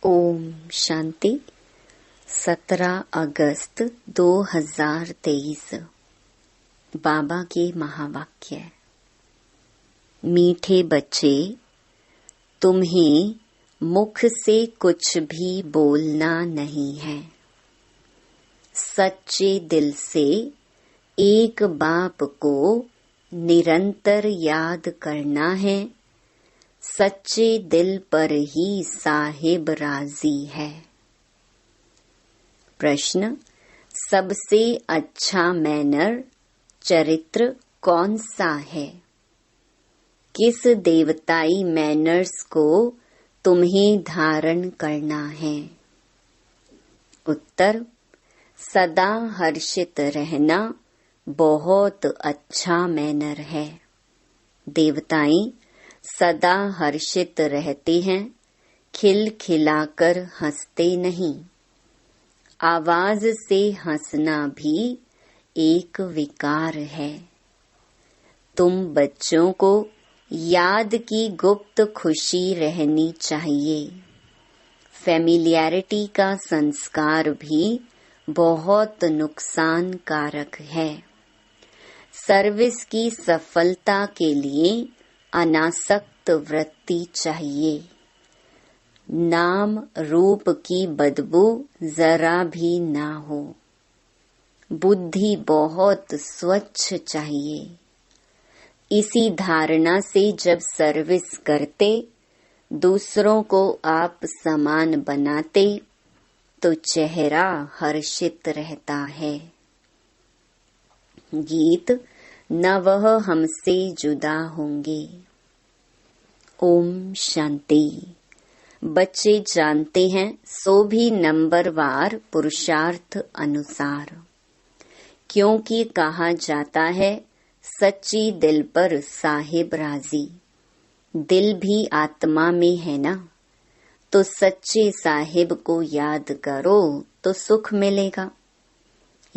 ओम शांति। 17 अगस्त 2023 बाबा के महावाक्य। मीठे बच्चे, तुम्हें मुख से कुछ भी बोलना नहीं है। सच्चे दिल से एक बाप को निरंतर याद करना है। सच्चे दिल पर ही साहिब राजी है। प्रश्न, सबसे अच्छा मैनर चरित्र कौन सा है? किस देवताई मैनर्स को तुम्हें धारण करना है? उत्तर, सदा हर्षित रहना बहुत अच्छा मैनर है। देवताएं सदा हर्षित रहते हैं, खिलखिलाकर हंसते नहीं। आवाज से हंसना भी एक विकार है। तुम बच्चों को याद की गुप्त खुशी रहनी चाहिए। फैमिलियरिटी का संस्कार भी बहुत नुकसान कारक है। सर्विस की सफलता के लिए अनासक्त वृत्ति चाहिए। नाम रूप की बदबू जरा भी ना हो। बुद्धि बहुत स्वच्छ चाहिए। इसी धारणा से जब सर्विस करते, दूसरों को आप समान बनाते, तो चेहरा हर्षित रहता है। गीत, न वह हमसे जुदा होंगे। ओम शांति। बच्चे जानते हैं, सो भी नंबरवार पुरुषार्थ अनुसार। क्योंकि कहा जाता है, सच्ची दिल पर साहिब राजी। दिल भी आत्मा में है ना, तो सच्चे साहिब को याद करो तो सुख मिलेगा।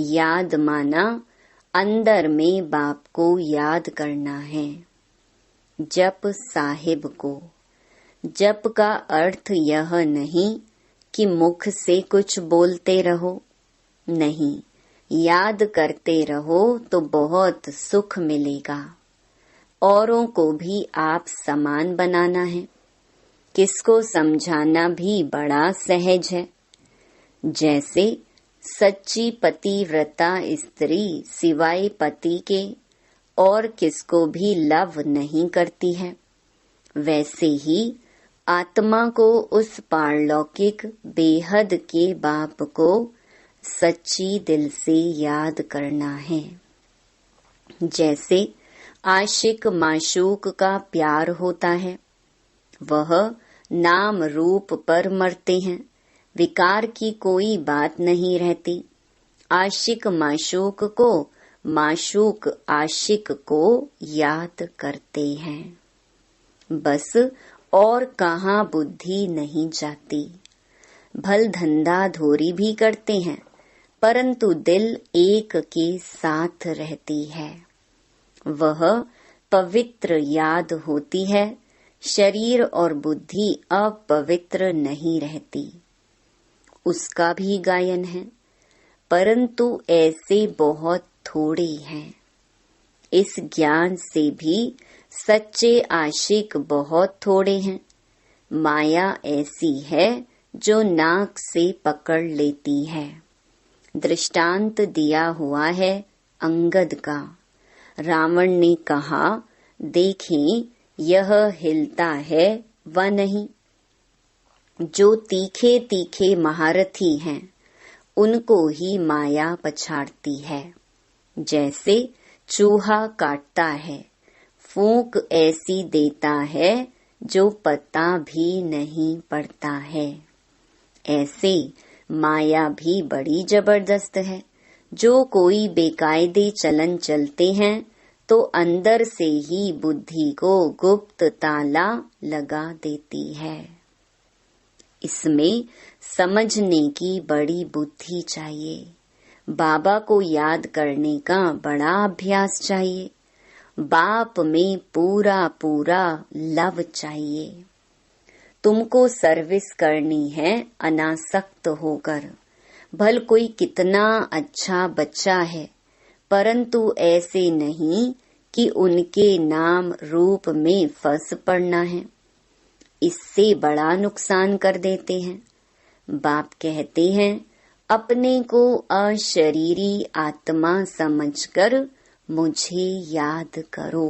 याद माना अंदर में बाप को याद करना है। जप साहिब को। जप का अर्थ यह नहीं कि मुख से कुछ बोलते रहो, नहीं, याद करते रहो तो बहुत सुख मिलेगा। औरों को भी आप समान बनाना है। किसको समझाना भी बड़ा सहज है। जैसे सच्ची पतिव्रता स्त्री सिवाय पति के और किसको भी लव नहीं करती है, वैसे ही आत्मा को उस पारलौकिक बेहद के बाप को सच्ची दिल से याद करना है। जैसे आशिक माशूक का प्यार होता है, वह नाम रूप पर मरते हैं, विकार की कोई बात नहीं रहती। आशिक माशूक को, माशूक आशिक को याद करते हैं। बस और कहाँ बुद्धि नहीं जाती। भल धंधा धोरी भी करते हैं, परंतु दिल एक के साथ रहती है। वह पवित्र याद होती है, शरीर और बुद्धि अपवित्र नहीं रहती। उसका भी गायन है, परंतु ऐसे बहुत थोड़े हैं। इस ज्ञान से भी सच्चे आशिक बहुत थोड़े हैं। माया ऐसी है जो नाक से पकड़ लेती है। दृष्टांत दिया हुआ है अंगद का। रावण ने कहा, देखें यह हिलता है व नहीं। जो तीखे तीखे महारथी हैं, उनको ही माया पछाड़ती है। जैसे चूहा काटता है, फूंक ऐसी देता है जो पता भी नहीं पड़ता है। ऐसे माया भी बड़ी जबरदस्त है। जो कोई बेकायदे चलन चलते हैं, तो अंदर से ही बुद्धि को गुप्त ताला लगा देती है। इसमें समझने की बड़ी बुद्धि चाहिए। बाबा को याद करने का बड़ा अभ्यास चाहिए। बाप में पूरा पूरा लव चाहिए। तुमको सर्विस करनी है अनासक्त होकर। भल कोई कितना अच्छा बच्चा है, परंतु ऐसे नहीं कि उनके नाम रूप में फंस पड़ना है। इससे बड़ा नुकसान कर देते हैं। बाप कहते हैं, अपने को अशरीरी आत्मा समझकर मुझे याद करो।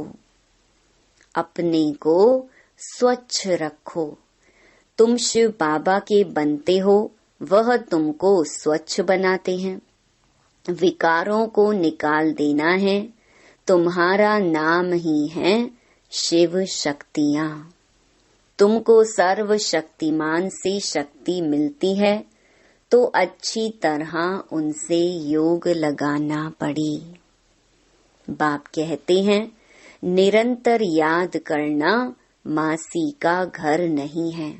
अपने को स्वच्छ रखो। तुम शिव बाबा के बनते हो, वह तुमको स्वच्छ बनाते हैं। विकारों को निकाल देना है। तुम्हारा नाम ही है शिव शक्तियाँ। तुमको सर्व शक्तिमान से शक्ति मिलती है, तो अच्छी तरह उनसे योग लगाना पड़ी। बाप कहते हैं, निरंतर याद करना मासी का घर नहीं है।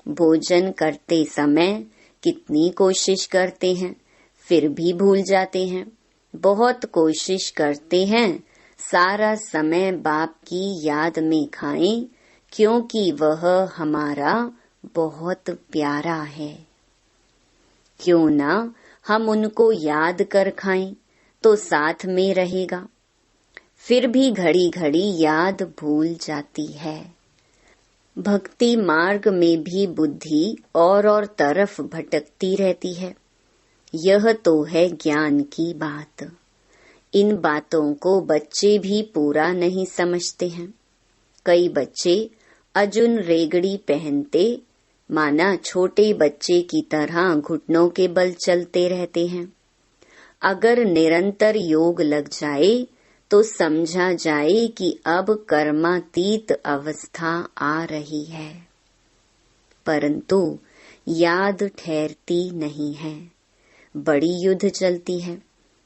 भोजन करते समय कितनी कोशिश करते हैं, फिर भी भूल जाते हैं। बहुत कोशिश करते हैं सारा समय बाप की याद में खाएं, क्योंकि वह हमारा बहुत प्यारा है। क्यों ना हम उनको याद कर खाएं, तो साथ में रहेगा। फिर भी घड़ी घड़ी याद भूल जाती है। भक्ति मार्ग में भी बुद्धि और तरफ भटकती रहती है। यह तो है ज्ञान की बात। इन बातों को बच्चे भी पूरा नहीं समझते हैं। कई बच्चे अर्जुन रेगड़ी पहनते, माना छोटे बच्चे की तरह घुटनों के बल चलते रहते हैं। अगर निरंतर योग लग जाए तो समझा जाए कि अब कर्मातीत अवस्था आ रही है, परंतु याद ठहरती नहीं है। बड़ी युद्ध चलती है।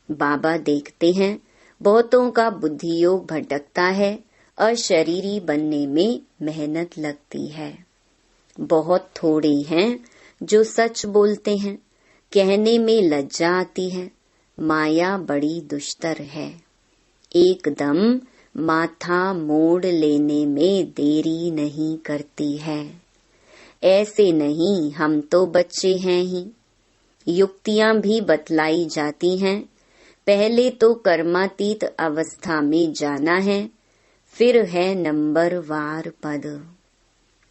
बाबा देखते हैं बहुतों का बुद्धि योग भटकता है, अशरीरी बनने में मेहनत लगती है। बहुत थोड़े हैं जो सच बोलते हैं। कहने में लज्जा आती है। माया बड़ी दुष्टर है। एकदम माथा मोड़ लेने में देरी नहीं करती है। ऐसे नहीं, हम तो बच्चे हैं ही। युक्तियां भी बतलाई जाती हैं। पहले तो कर्मातीत अवस्था में जाना है, फिर है नंबरवार पद।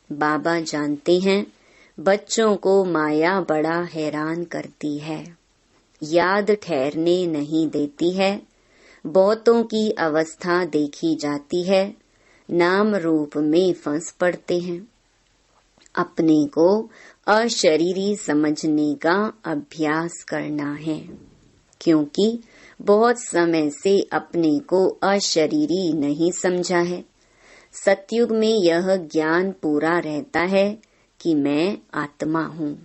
बाबा जानते हैं बच्चों को माया बड़ा हैरान करती है। याद ठहरने नहीं देती है। बहुतों की अवस्था देखी जाती है, नाम रूप में फंस पड़ते हैं। अपने को अशरीरी समझने का अभ्यास करना है, क्योंकि बहुत समय से अपने को अशरीरी नहीं समझा है। सतयुग में यह ज्ञान पूरा रहता है कि मैं आत्मा हूँ।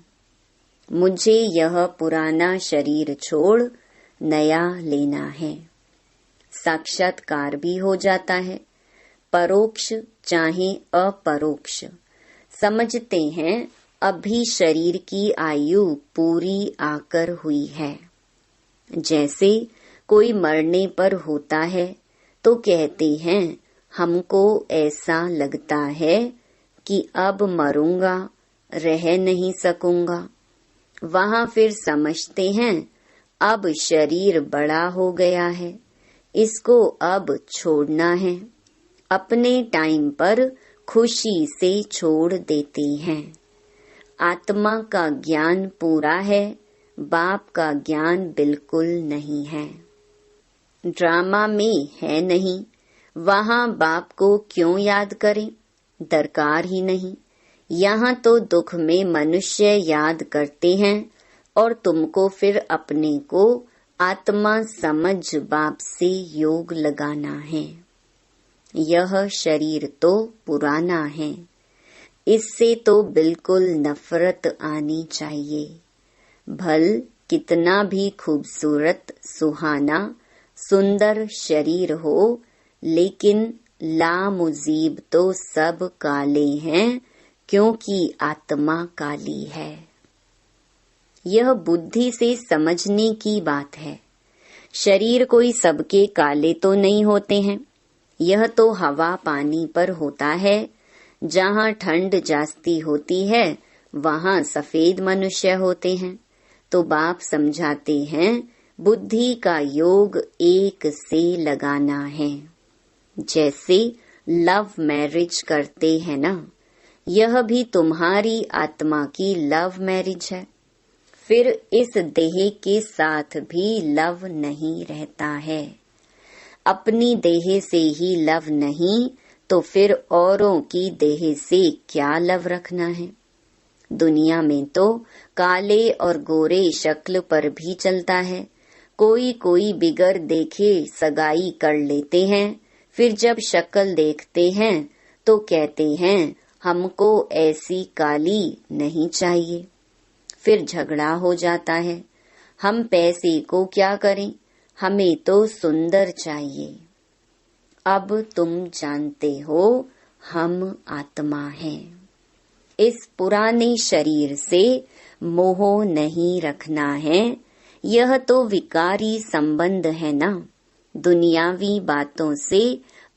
मुझे यह पुराना शरीर छोड़ नया लेना है। साक्षात्कार भी हो जाता है, परोक्ष चाहे अपरोक्ष। समझते हैं अभी शरीर की आयु पूरी आकर हुई है। जैसे कोई मरने पर होता है तो कहते हैं हमको ऐसा लगता है कि अब मरूंगा, रह नहीं सकूंगा। वहां फिर समझते हैं अब शरीर बड़ा हो गया है, इसको अब छोड़ना है। अपने टाइम पर खुशी से छोड़ देते हैं। आत्मा का ज्ञान पूरा है, बाप का ज्ञान बिल्कुल नहीं है। ड्रामा में है नहीं, वहाँ बाप को क्यों याद करें, दरकार ही नहीं। यहाँ तो दुख में मनुष्य याद करते हैं और तुमको फिर अपने को आत्मा समझ बाप से योग लगाना है। यह शरीर तो पुराना है, इससे तो बिल्कुल नफरत आनी चाहिए। भल कितना भी खूबसूरत, सुहाना, सुंदर शरीर हो, लेकिन लामुजीब तो सब काले हैं, क्योंकि आत्मा काली है। यह बुद्धि से समझने की बात है। शरीर कोई सबके काले तो नहीं होते हैं। यह तो हवा पानी पर होता है। जहाँ ठंड जास्ती होती है वहाँ सफेद मनुष्य होते हैं। तो बाप समझाते हैं बुद्धि का योग एक से लगाना है। जैसे लव मैरिज करते हैं ना, यह भी तुम्हारी आत्मा की लव मैरिज है। फिर इस देह के साथ भी लव नहीं रहता है। अपनी देह से ही लव नहीं तो फिर औरों की देह से क्या लव रखना है। दुनिया में तो काले और गोरे शक्ल पर भी चलता है। कोई कोई बिगर देखे सगाई कर लेते हैं, फिर जब शक्ल देखते हैं तो कहते हैं हमको ऐसी काली नहीं चाहिए। फिर झगड़ा हो जाता है, हम पैसे को क्या करें, हमें तो सुंदर चाहिए। अब तुम जानते हो हम आत्मा हैं। इस पुराने शरीर से मोह नहीं रखना है। यह तो विकारी संबंध है ना। दुनियावी बातों से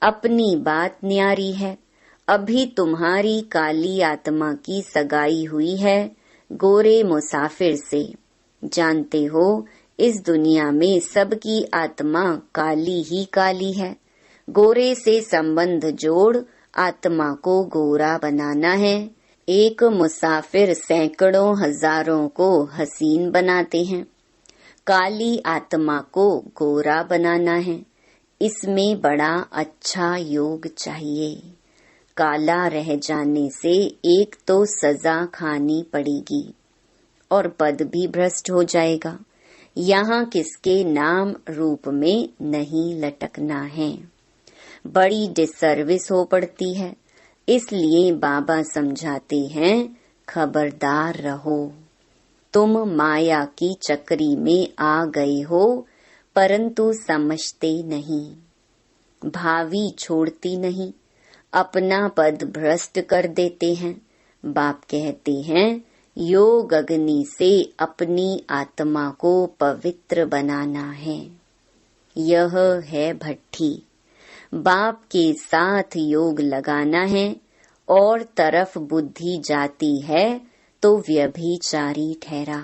अपनी बात न्यारी है। अभी तुम्हारी काली आत्मा की सगाई हुई है गोरे मुसाफिर से। जानते हो इस दुनिया में सबकी आत्मा काली ही काली है। गोरे से संबंध जोड़ आत्मा को गोरा बनाना है। एक मुसाफिर सैकड़ों हजारों को हसीन बनाते हैं, काली आत्मा को गोरा बनाना है। इसमें बड़ा अच्छा योग चाहिए। काला रह जाने से एक तो सजा खानी पड़ेगी और पद भी भ्रष्ट हो जाएगा। यहाँ किसके नाम रूप में नहीं लटकना है। बड़ी डिसर्विस हो पड़ती है। इसलिए बाबा समझाते हैं खबरदार रहो। तुम माया की चक्री में आ गए हो परंतु समझते नहीं। भावी छोड़ती नहीं, अपना पद भ्रष्ट कर देते हैं। बाप कहते हैं योग अग्नि से अपनी आत्मा को पवित्र बनाना है। यह है भट्ठी। बाप के साथ योग लगाना है और तरफ बुद्धि जाती है तो व्यभिचारी ठहरा।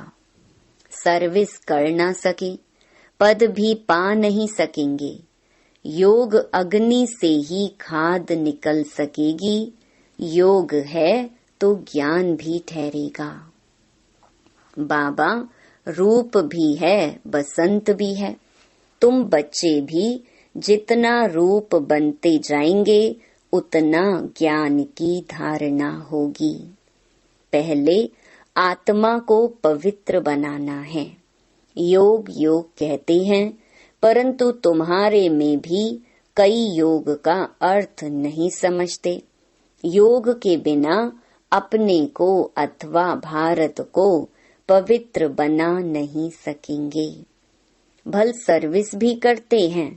सर्विस कर ना सके, पद भी पा नहीं सकेंगे। योग अग्नि से ही खाद निकल सकेगी। योग है तो ज्ञान भी ठहरेगा। बाबा रूप भी है, बसंत भी है। तुम बच्चे भी जितना रूप बनते जाएंगे उतना ज्ञान की धारणा होगी। पहले आत्मा को पवित्र बनाना है। योग योग कहते हैं परंतु तुम्हारे में भी कई योग का अर्थ नहीं समझते। योग के बिना अपने को अथवा भारत को पवित्र बना नहीं सकेंगे। भल सर्विस भी करते हैं,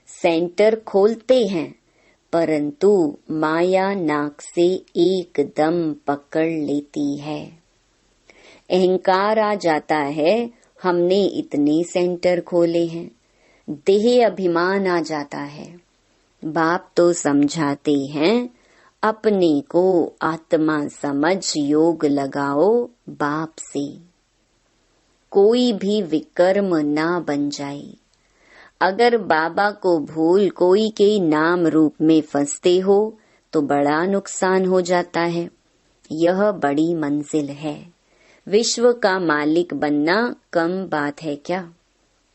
सेंटर खोलते हैं, परंतु माया नाक से एकदम पकड़ लेती है। अहंकार आ जाता है हमने इतने सेंटर खोले हैं। देह अभिमान आ जाता है। बाप तो समझाते हैं अपने को आत्मा समझ योग लगाओ बाप से। कोई भी विकर्म ना बन जाए। अगर बाबा को भूल कोई के नाम रूप में फंसते हो तो बड़ा नुकसान हो जाता है। यह बड़ी मंजिल है। विश्व का मालिक बनना कम बात है क्या।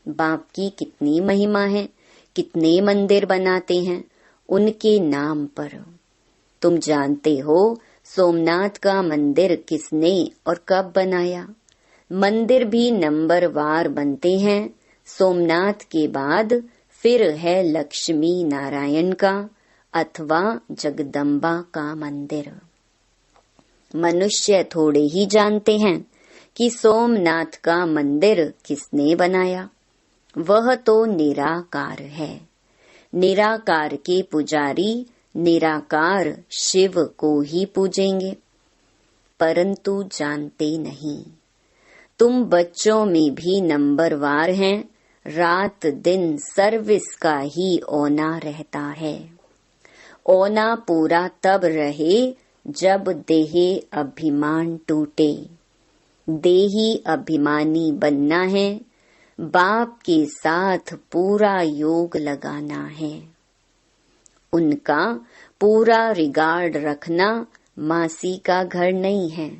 बाप की कितनी महिमा है, कितने मंदिर बनाते हैं उनके नाम पर। तुम जानते हो सोमनाथ का मंदिर किसने और कब बनाया। मंदिर भी नंबरवार बनते हैं। सोमनाथ के बाद फिर है लक्ष्मी नारायण का अथवा जगदम्बा का मंदिर। मनुष्य थोड़े ही जानते हैं कि सोमनाथ का मंदिर किसने बनाया। वह तो निराकार है। निराकार के पुजारी निराकार शिव को ही पूजेंगे, परंतु जानते नहीं। तुम बच्चों में भी नंबरवार हैं। रात दिन सर्विस का ही औना रहता है। औना पूरा तब रहे जब देहे अभिमान टूटे। देही अभिमानी बनना है, बाप के साथ पूरा योग लगाना है। उनका पूरा रिगार्ड रखना मासी का घर नहीं है।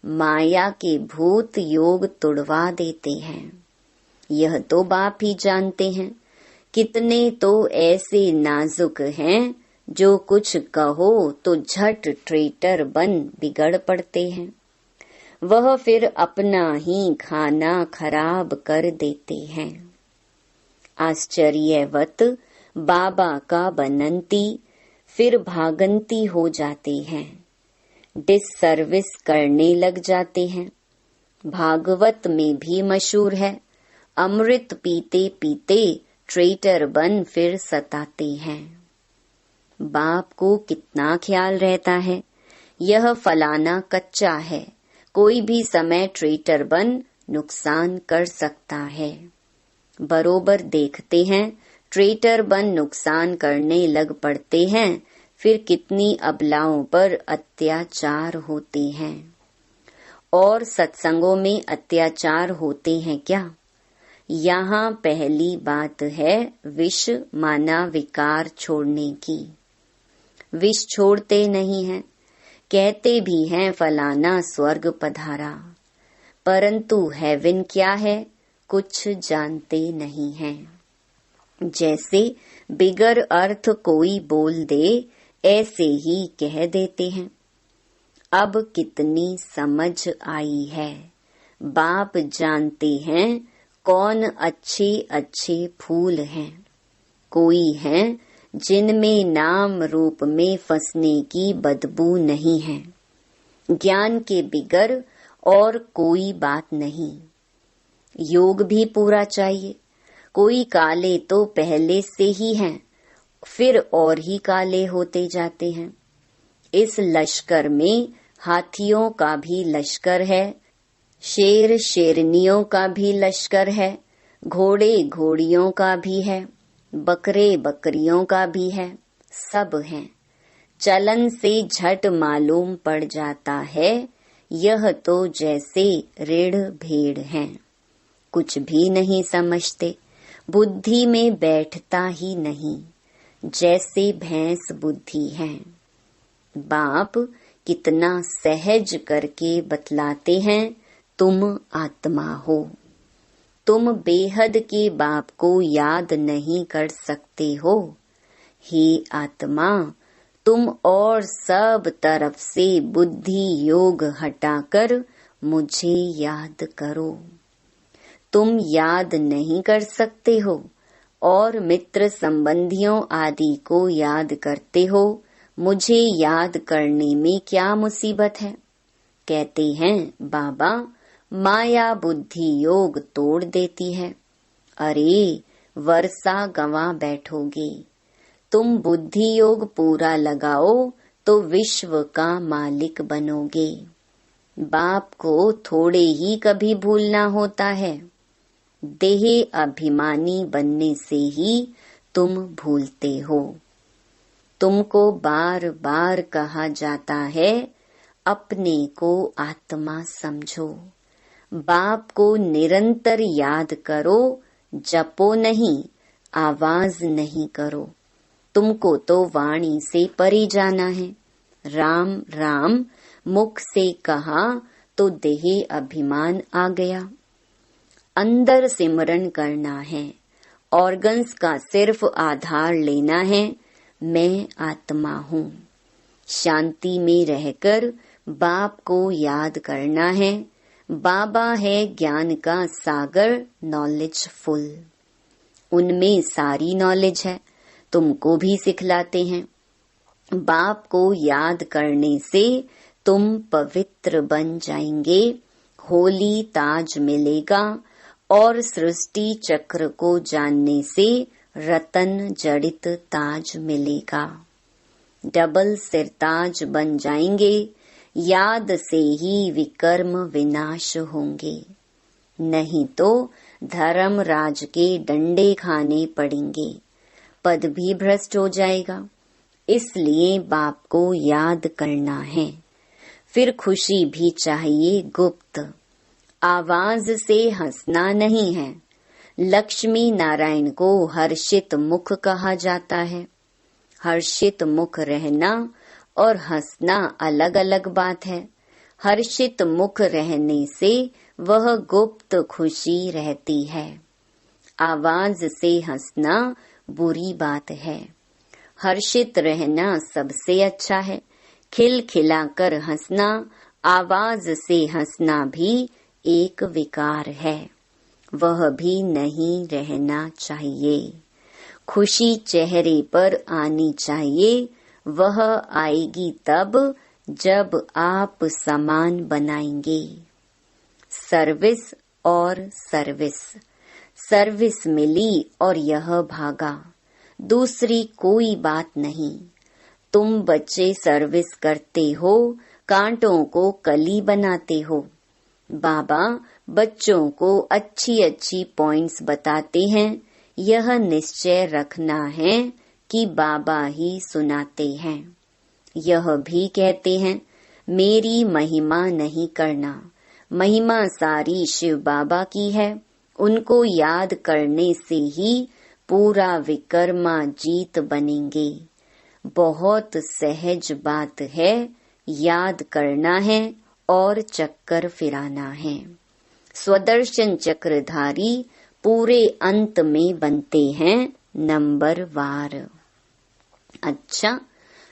माया के भूत योग तुड़वा देते हैं। यह तो बाप ही जानते हैं। कितने तो ऐसे नाजुक हैं जो कुछ कहो तो झट ट्रेटर बन बिगड़ पड़ते हैं। वह फिर अपना ही खाना खराब कर देते हैं। आश्चर्यवत बाबा का बनंती फिर भागंती हो जाते हैं। डिससर्विस करने लग जाते हैं। भागवत में भी मशहूर है, अमृत पीते पीते ट्रेटर बन फिर सताते हैं। बाप को कितना ख्याल रहता है, यह फलाना कच्चा है, कोई भी समय ट्रेटर बन नुकसान कर सकता है। बरोबर देखते हैं, ट्रेटर बन नुकसान करने लग पड़ते हैं, फिर कितनी अबलाओं पर अत्याचार होते हैं। और सत्संगों में अत्याचार होते हैं क्या? यहाँ पहली बात है विष माना विकार छोड़ने की। विष छोड़ते नहीं हैं, कहते भी हैं फलाना स्वर्ग पधारा, परंतु हेवन क्या है कुछ जानते नहीं हैं। जैसे बिगर अर्थ कोई बोल दे ऐसे ही कह देते हैं। अब कितनी समझ आई है। बाप जानते हैं कौन अच्छे अच्छे फूल हैं। कोई हैं जिनमें नाम रूप में फंसने की बदबू नहीं है। ज्ञान के बिगर और कोई बात नहीं। योग भी पूरा चाहिए। कोई काले तो पहले से ही हैं, फिर और ही काले होते जाते हैं। इस लश्कर में हाथियों का भी लश्कर है, शेर शेरनियों का भी लश्कर है, घोड़े घोड़ियों का भी है, बकरे बकरियों का भी है, सब हैं। चलन से झट मालूम पड़ जाता है, यह तो जैसे रीढ़ भेड़ हैं। कुछ भी नहीं समझते, बुद्धि में बैठता ही नहीं, जैसे भैंस बुद्धि है। बाप कितना सहज करके बतलाते हैं, तुम आत्मा हो। तुम बेहद के बाप को याद नहीं कर सकते हो। हे आत्मा, तुम और सब तरफ से बुद्धि योग हटाकर मुझे याद करो। तुम याद नहीं कर सकते हो और मित्र संबंधियों आदि को याद करते हो। मुझे याद करने में क्या मुसीबत है? कहते हैं बाबा माया बुद्धि योग तोड़ देती है। अरे वर्षा गंवा बैठोगे। तुम बुद्धि योग पूरा लगाओ तो विश्व का मालिक बनोगे। बाप को थोड़े ही कभी भूलना होता है। देह अभिमानी बनने से ही तुम भूलते हो। तुमको बार बार कहा जाता है अपने को आत्मा समझो। बाप को निरंतर याद करो, जपो नहीं, आवाज नहीं करो। तुमको तो वाणी से परे जाना है। राम राम मुख से कहा तो देह अभिमान आ गया। अंदर सिमरन करना है। ऑर्गन्स का सिर्फ आधार लेना है, मैं आत्मा हूँ। शांति में रहकर बाप को याद करना है। बाबा है ज्ञान का सागर, नॉलेज फुल। उनमें सारी नॉलेज है, तुमको भी सिखलाते हैं। बाप को याद करने से तुम पवित्र बन जाएंगे, होली ताज मिलेगा और सृष्टि चक्र को जानने से रतन जड़ित ताज मिलेगा। डबल सिरताज बन जाएंगे, याद से ही विकर्म विनाश होंगे। नहीं तो धर्मराज के डंडे खाने पड़ेंगे, पद भी भ्रष्ट हो जाएगा। इसलिए बाप को याद करना है। फिर खुशी भी चाहिए गुप्त, आवाज से हंसना नहीं है। लक्ष्मी नारायण को हर्षित मुख कहा जाता है। हर्षित मुख रहना और हंसना अलग अलग बात है। हर्षित मुख रहने से वह गुप्त खुशी रहती है। आवाज से हंसना बुरी बात है। हर्षित रहना सबसे अच्छा है। खिलखिलाकर हंसना, आवाज से हंसना भी एक विकार है। वह भी नहीं रहना चाहिए। खुशी चेहरे पर आनी चाहिए। वह आएगी तब जब आप सामान बनाएंगे। सर्विस और सर्विस। सर्विस मिली और यह भागा, दूसरी कोई बात नहीं। तुम बच्चे सर्विस करते हो, कांटों को कली बनाते हो। बाबा बच्चों को अच्छी अच्छी पॉइंट्स बताते हैं। यह निश्चय रखना है कि बाबा ही सुनाते हैं। यह भी कहते हैं मेरी महिमा नहीं करना, महिमा सारी शिव बाबा की है। उनको याद करने से ही पूरा विकर्मा जीत बनेंगे। बहुत सहज बात है, याद करना है और चक्कर फिराना है। स्वदर्शन चक्रधारी पूरे अंत में बनते हैं नंबर वार। अच्छा,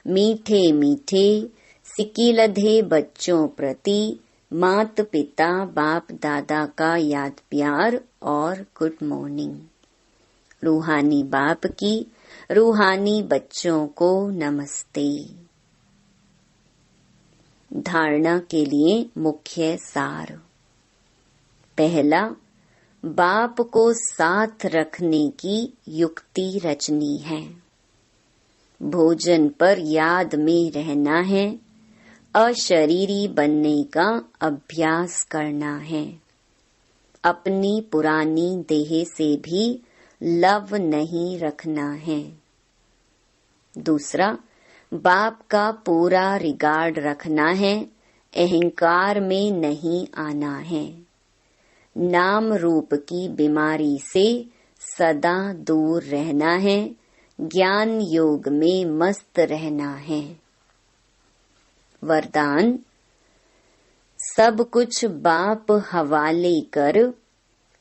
मीठे मीठे सिकिलधे बच्चों प्रति मात पिता बाप दादा का याद प्यार और गुड मॉर्निंग। रूहानी बाप की रूहानी बच्चों को नमस्ते। धारणा के लिए मुख्य सार। पहला, बाप को साथ रखने की युक्ति रचनी है। भोजन पर याद में रहना है। अशरीरी बनने का अभ्यास करना है। अपनी पुरानी देह से भी लव नहीं रखना है। दूसरा, बाप का पूरा रिगार्ड रखना है। अहंकार में नहीं आना है। नाम रूप की बीमारी से सदा दूर रहना है। ज्ञान योग में मस्त रहना है। वरदान, सब कुछ बाप हवाले कर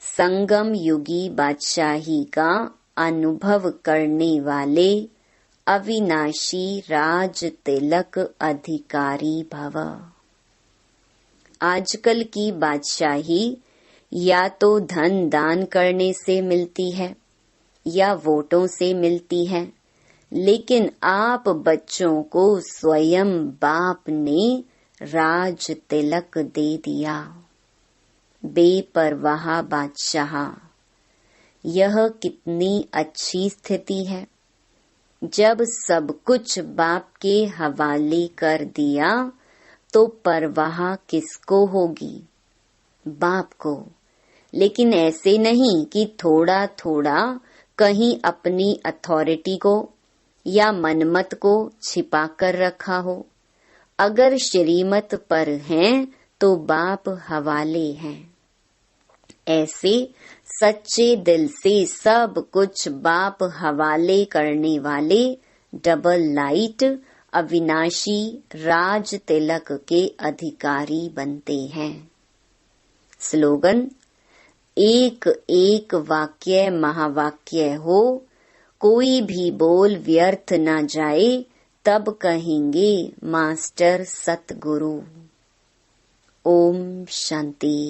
संगम युगी बादशाही का अनुभव करने वाले अविनाशी राज तिलक अधिकारी भव। आजकल की बादशाही या तो धन दान करने से मिलती है या वोटों से मिलती है, लेकिन आप बच्चों को स्वयं बाप ने राज तिलक दे दिया। बेपरवाह बादशाह, यह कितनी अच्छी स्थिति है। जब सब कुछ बाप के हवाले कर दिया तो परवाह किसको होगी? बाप को। लेकिन ऐसे नहीं कि थोड़ा थोड़ा कहीं अपनी अथॉरिटी को या मनमत को छिपा कर रखा हो। अगर श्रीमत पर हैं तो बाप हवाले हैं। ऐसे सच्चे दिल से सब कुछ बाप हवाले करने वाले डबल लाइट अविनाशी राज तिलक के अधिकारी बनते हैं। स्लोगन, एक एक वाक्य महावाक्य हो, कोई भी बोल व्यर्थ न जाए, तब कहेंगे मास्टर सतगुरु। ओम शांति।